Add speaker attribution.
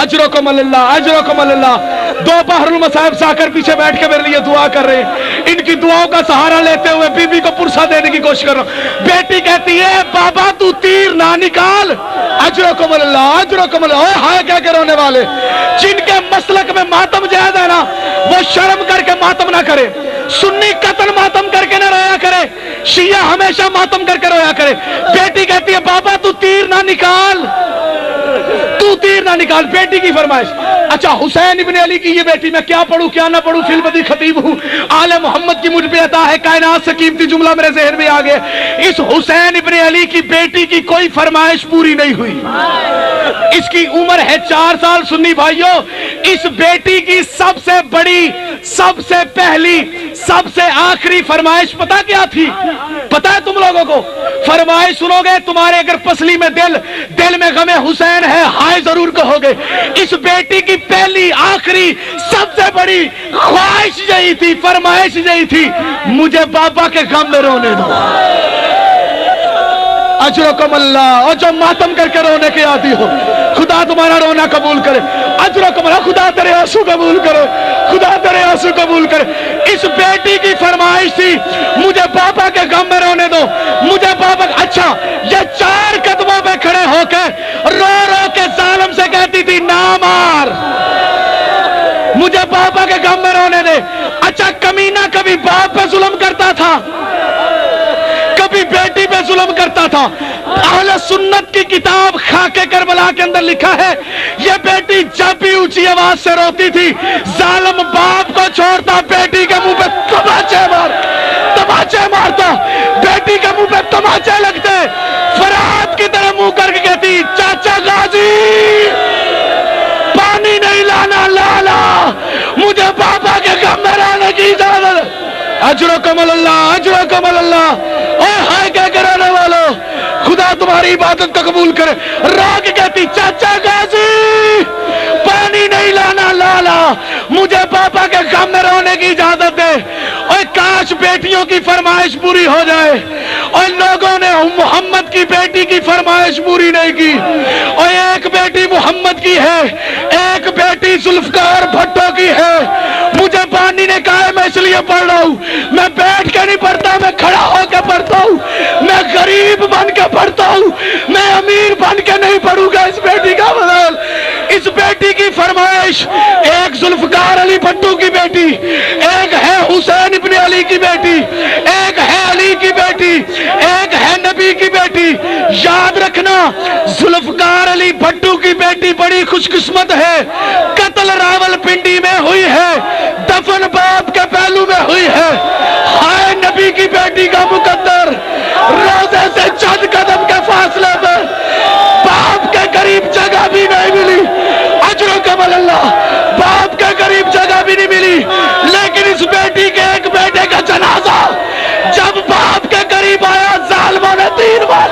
Speaker 1: अजरकुम अल्लाह, अजरकुम अल्लाह। दो बहरुल मसाइब साकर पीछे बैठ के मेरे लिए दुआ कर रहे हैं। इनकी दुआओं का सहारा लेते हुए बीबी को पुरसा देने की कोशिश कर रहा हूं। बेटी कहती है बाबा तू तीर ना निकाल। अजरकुम अल्लाह, अजरकुम अल्लाह। हाय क्या के रोने वाले, जिनके मसलक में मातम जायज है ना, वो शर्म करके मातम ना करे। सुन्नी कतल मातम करके ना रोया करे, शिया हमेशा मातम करके रोया करे। बेटी कहती है बाबा तू तीर ना निकाल, तू तीर ना निकाल। बेटी की फरमाइश। अच्छा, हुसैन इब्ने अली की ये बेटी, मैं क्या पढ़ूं क्या ना पढ़ूं, फिलबदी खतीब हूं, आले मोहम्मद की मुझ पे अता है, कायनात से कीमती जुमला मेरे ज़हन में आ गया। इस हुसैन इब्ने अली की बेटी की कोई फरमाइश पूरी नहीं हुई। इसकी उम्र है 4 साल। सुन्नी भाइयों, इस बेटी की सबसे बड़ी, सबसे पहली, सबसे आखिरी फरमाइश पता क्या थी? पता है तुम लोगों को? फरमाइश सुनोगे, तुम्हारे अगर पसली में दिल में गमे हुसैन है, हाय जरूर कहोगे। इस बेटी की पहली, आखिरी, सबसे बड़ी ख्वाहिश यही थी, फरमाइश यही थी, मुझे बाबा के गम में रोने दो। अजरकुम अल्लाह। और जो मातम करके रोने के आदी हो, खुदा तुम्हारा रोना कबूल करे। अजरकुम अल्लाह, खुदा तेरे आंसू कबूल करे, खुदा तेरे आंसू कबूल करे। इस बेटी की फरमाइश थी, मुझे बाबा के गम में रोने दो, मुझे बाबा। अच्छा, ये 4 कदमों पे खड़े होकर रो रो के जालिम से कहती थी ना मार, मुझे बाबा के गम में रोने दे। अच्छा, कमीना कभी बाप पे जुल्म करता था, कभी बेटी पे जुल्म करता था। अहले सुन्नत की किताब खाके करबला के अंदर लिखा है, ये बेटी जब भी ऊंची आवाज से रोती थी, जालिम बाप को छोड़ता, बेटी के मुंह पे तमाचे मारता, बेटी के मुंह पे तमाचे लगते। फरात की तरह मुंह करके कहती, चाचा गाजी पानी नहीं लाना, लाला मुझे बाबा के गम में रहने की इजाजत। अजरकुम अल्लाह, अजरकुम अल्लाह। ओए हाय क्या कराने वालों, खुदा तुम्हारी इबादत को कबूल करे। राग कहती, चाचा गाजी पानी नहीं लाना, लाला मुझे पापा के गम में रोने की इजाजत दे। और काश बेटियों की फरमाइश पूरी हो जाए। और लोगों ने मोहम्मद की बेटी की फरमाइश पूरी नहीं की। और एक बेटी मोहम्मद की है, एक बेटी जुल्फकार भट्टो की है। मुझे बानी ने कहा है, मैं इसलिए पढ़ रहा हूं, मैं बैठ के नहीं पढ़ता, मैं खड़ा होकर पढ़ता हूं, मैं गरीब बन के पढ़ता हूं, मैं अमीर बन के नहीं पढ़ूंगा इस बेटी का बदल। इस बेटी की फरमाइश, एक जुल्फकार अली भट्टो की बेटी, एक है हुसैन इब्ने अली की बेटी, एक है अली की बेटी, एक है नबी की बेटी। याद रखना, जुल्फकार अली भट्टो की बेटी बड़ी खुशकिस्मत है, कत्ल रावलपिंडी में हुई है, दफन बाप के पहलू में हुई है। हाय नबी की बेटी का मुकद्दर, रोजे से चंद कदम के फासले पर बाप के करीब जगह भी नहीं मिली। अजरकुम अल्लाह, बाप के करीब जगह भी नहीं मिली। लेकिन इस बेटी के एक बेटे का जनाजा जब बाप के करीब आया, जालिमों ने 3 बार